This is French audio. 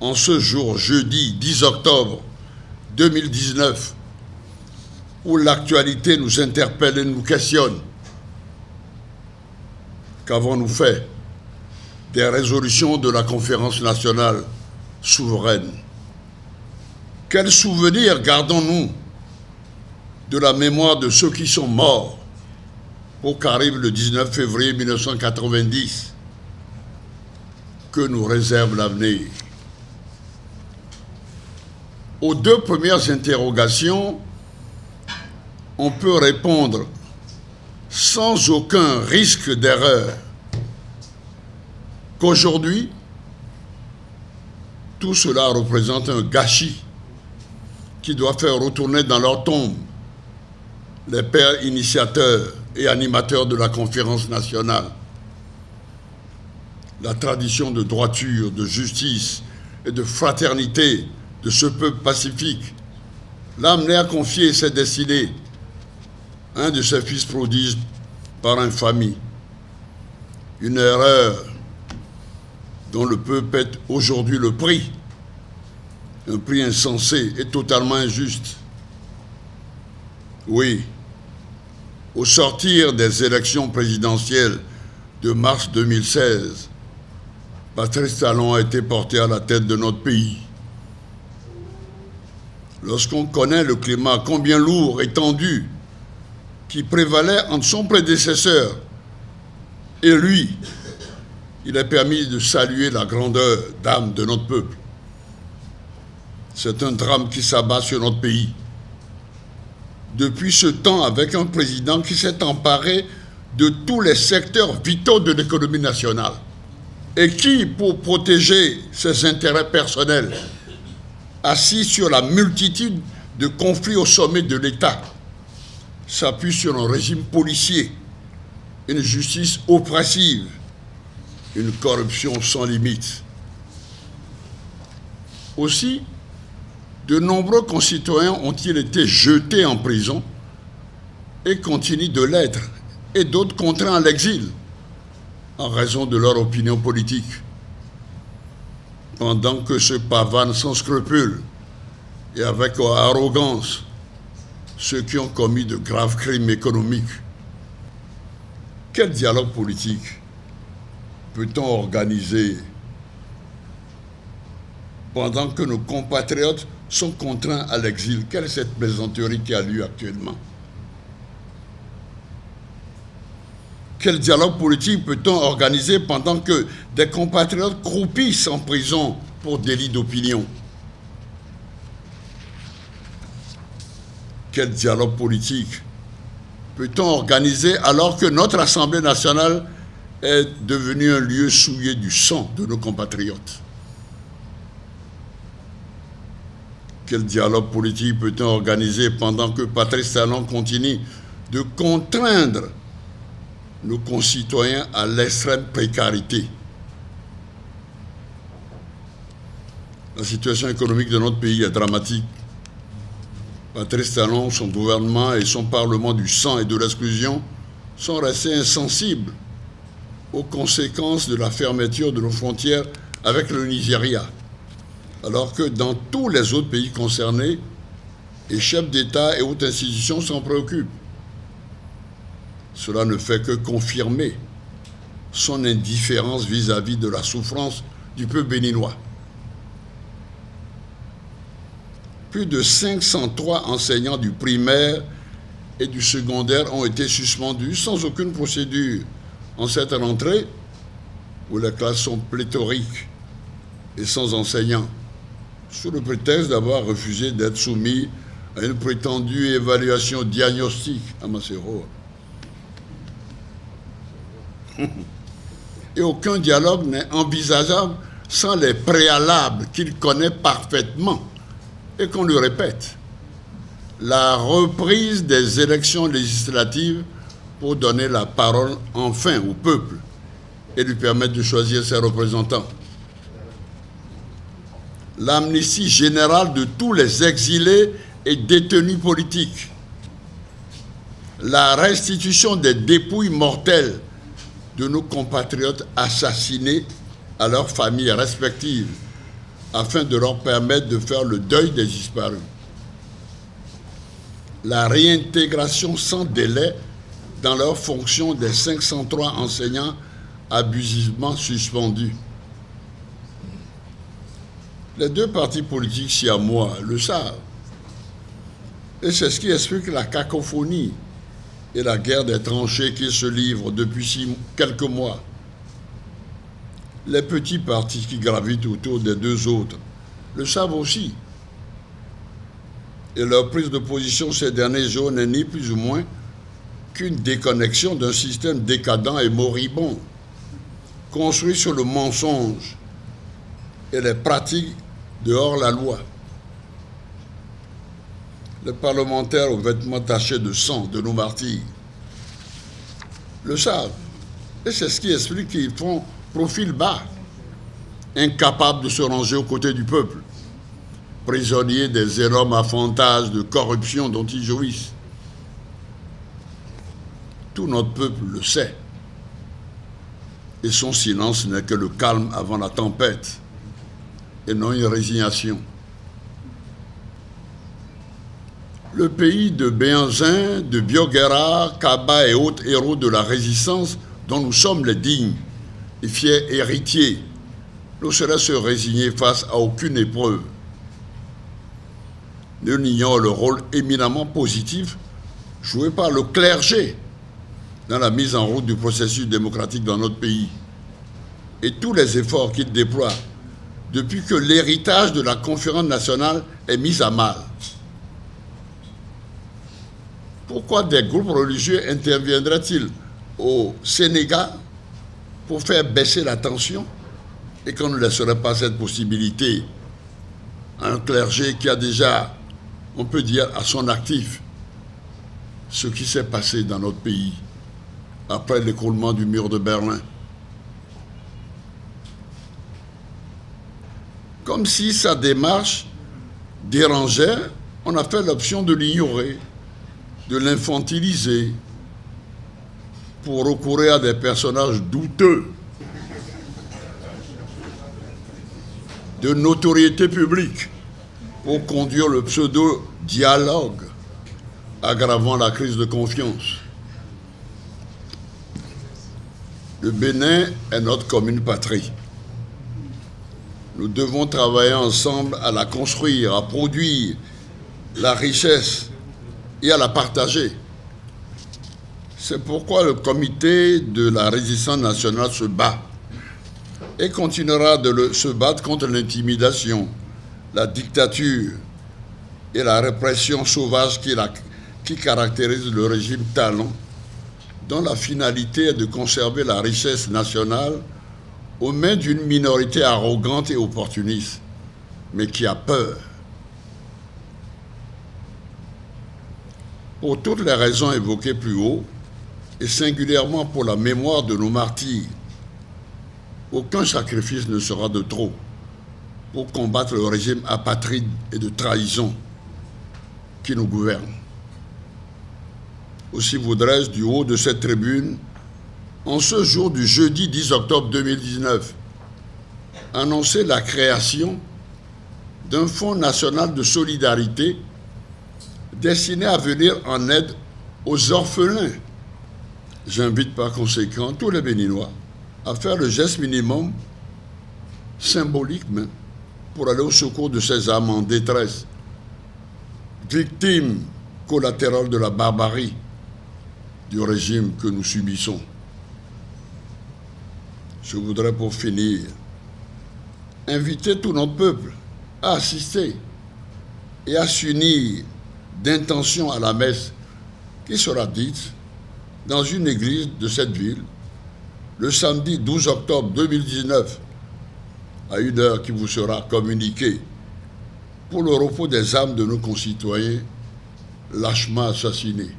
en ce jour, jeudi 10 octobre 2019, où l'actualité nous interpelle et nous questionne. Qu'avons-nous fait des résolutions de la conférence nationale souveraine? Quels souvenirs gardons-nous de la mémoire de ceux qui sont morts pour qu'arrive le 19 février 1990? Que nous réserve l'avenir? Aux deux premières interrogations, on peut répondre sans aucun risque d'erreur qu'aujourd'hui, tout cela représente un gâchis qui doit faire retourner dans leur tombe les pères initiateurs et animateurs de la conférence nationale. La tradition de droiture, de justice et de fraternité de ce peuple pacifique l'a amené à confier ses destinées à un de ses fils prodiges par infamie. Une erreur dont le peuple est aujourd'hui le prix, un prix insensé et totalement injuste. Oui, au sortir des élections présidentielles de mars 2016, Patrice Talon a été porté à la tête de notre pays. Lorsqu'on connaît le climat combien lourd et tendu qui prévalait entre son prédécesseur et lui, il est permis de saluer la grandeur d'âme de notre peuple. C'est un drame qui s'abat sur notre pays. Depuis ce temps, avec un président qui s'est emparé de tous les secteurs vitaux de l'économie nationale et qui, pour protéger ses intérêts personnels, assis sur la multitude de conflits au sommet de l'État, s'appuie sur un régime policier, une justice oppressive, une corruption sans limite. Aussi, de nombreux concitoyens ont-ils été jetés en prison et continuent de l'être, et d'autres contraints à l'exil en raison de leur opinion politique. Pendant que se pavanent sans scrupule et avec arrogance ceux qui ont commis de graves crimes économiques. Quel dialogue politique peut-on organiser pendant que nos compatriotes sont contraints à l'exil? Quelle est cette plaisanterie qui a lieu actuellement? Quel dialogue politique peut-on organiser pendant que des compatriotes croupissent en prison pour délit d'opinion? Quel dialogue politique peut-on organiser alors que notre Assemblée nationale est devenue un lieu souillé du sang de nos compatriotes? Quel dialogue politique peut-on organiser pendant que Patrice Talon continue de contraindre nos concitoyens à l'extrême précarité? La situation économique de notre pays est dramatique. Patrice Talon, son gouvernement et son Parlement du sang et de l'exclusion sont restés insensibles aux conséquences de la fermeture de nos frontières avec le Nigeria, alors que dans tous les autres pays concernés, les chefs d'État et autres institutions s'en préoccupent. Cela ne fait que confirmer son indifférence vis-à-vis de la souffrance du peuple béninois. Plus de 503 enseignants du primaire et du secondaire ont été suspendus sans aucune procédure en cette rentrée où les classes sont pléthoriques et sans enseignants, sous le prétexte d'avoir refusé d'être soumis à une prétendue évaluation diagnostique à Macero. Et aucun dialogue n'est envisageable sans les préalables qu'il connaît parfaitement et qu'on lui répète. La reprise des élections législatives pour donner la parole enfin au peuple et lui permettre de choisir ses représentants. L'amnistie générale de tous les exilés et détenus politiques. La restitution des dépouilles mortelles de nos compatriotes assassinés à leurs familles respectives afin de leur permettre de faire le deuil des disparus. La réintégration sans délai dans leurs fonctions des 503 enseignants abusivement suspendus. Les deux partis politiques siamois le savent. Et c'est ce qui explique la cacophonie et la guerre des tranchées qui se livrent depuis quelques mois. Les petits partis qui gravitent autour des deux autres le savent aussi. Et leur prise de position ces derniers jours n'est ni plus ou moins qu'une déconnexion d'un système décadent et moribond, construit sur le mensonge et les pratiques de hors-la-loi. Les parlementaires aux vêtements tachés de sang de nos martyrs le savent. Et c'est ce qui explique qu'ils font profil bas, incapables de se ranger aux côtés du peuple, prisonniers des énormes avantages de corruption dont ils jouissent. Tout notre peuple le sait. Et son silence n'est que le calme avant la tempête, et non une résignation. Le pays de Béhanzin, de Bioguera, Kaba et autres héros de la résistance dont nous sommes les dignes et fiers héritiers ne saurait se résigner face à aucune épreuve. Ne niant le rôle éminemment positif joué par le clergé dans la mise en route du processus démocratique dans notre pays et tous les efforts qu'il déploie depuis que l'héritage de la conférence nationale est mis à mal. Pourquoi des groupes religieux interviendraient-ils au Sénégal pour faire baisser la tension et qu'on ne laisserait pas cette possibilité à un clergé qui a déjà, on peut dire, à son actif ce qui s'est passé dans notre pays après l'écroulement du mur de Berlin? Comme si sa démarche dérangeait, on a fait l'option de l'ignorer, de l'infantiliser, pour recourir à des personnages douteux, de notoriété publique, pour conduire le pseudo-dialogue, aggravant la crise de confiance. Le Bénin est notre commune patrie. Nous devons travailler ensemble à la construire, à produire la richesse et à la partager. C'est pourquoi le comité de la résistance nationale se bat et continuera de se battre contre l'intimidation, la dictature et la répression sauvage qui caractérise le régime Talon, dont la finalité est de conserver la richesse nationale aux mains d'une minorité arrogante et opportuniste, mais qui a peur. Pour toutes les raisons évoquées plus haut, et singulièrement pour la mémoire de nos martyrs, aucun sacrifice ne sera de trop pour combattre le régime apatride et de trahison qui nous gouverne. Aussi voudrais-je, du haut de cette tribune, en ce jour du jeudi 10 octobre 2019, annoncer la création d'un Fonds national de solidarité destiné à venir en aide aux orphelins. J'invite par conséquent tous les Béninois à faire le geste minimum, symbolique même, pour aller au secours de ces âmes en détresse, victimes collatérales de la barbarie du régime que nous subissons. Je voudrais pour finir inviter tout notre peuple à assister et à s'unir d'intention à la messe qui sera dite dans une église de cette ville le samedi 12 octobre 2019 à une heure qui vous sera communiquée pour le repos des âmes de nos concitoyens lâchement assassinés.